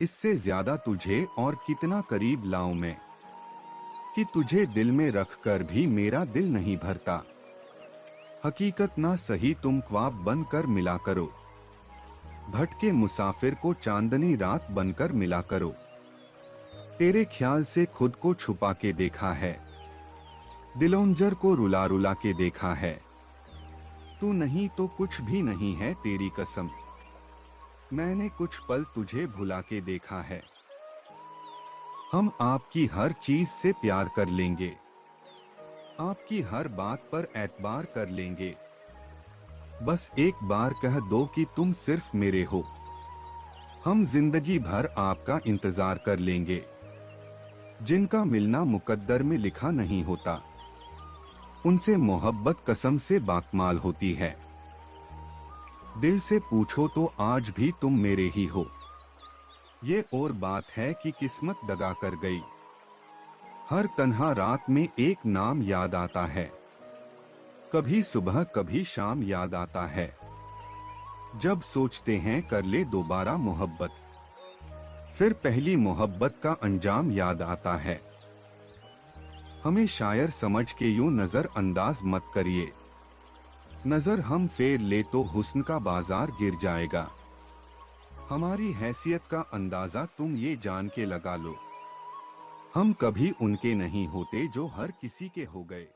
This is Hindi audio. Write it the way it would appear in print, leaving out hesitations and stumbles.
इससे ज्यादा तुझे और कितना करीब लाऊं मैं, कि तुझे दिल में रखकर भी मेरा दिल नहीं भरता। हकीकत ना सही तुम ख्वाब बनकर मिला करो, भटके मुसाफिर को चांदनी रात बनकर मिला करो। तेरे ख्याल से खुद को छुपा के देखा है, दिलोंजर को रुला रुला के देखा है। तू नहीं तो कुछ भी नहीं है तेरी कसम, मैंने कुछ पल तुझे भुला के देखा है। हम आपकी हर चीज से प्यार कर लेंगे, आपकी हर बात पर एतबार कर लेंगे। बस एक बार कह दो कि तुम सिर्फ मेरे हो, हम जिंदगी भर आपका इंतजार कर लेंगे। जिनका मिलना मुकद्दर में लिखा नहीं होता, उनसे मोहब्बत कसम से बाकमाल होती है। दिल से पूछो तो आज भी तुम मेरे ही हो, ये और बात है कि किस्मत दगा कर गई। हर तन्हा रात में एक नाम याद आता है, कभी सुबह कभी शाम याद आता है। जब सोचते हैं कर ले दोबारा मोहब्बत, फिर पहली मोहब्बत का अंजाम याद आता है। हमें शायर समझ के यूं नजर अंदाज मत करिए, नजर हम फेर ले तो हुस्न का बाजार गिर जाएगा। हमारी हैसियत का अंदाजा तुम ये जान के लगा लो, हम कभी उनके नहीं होते जो हर किसी के हो गए।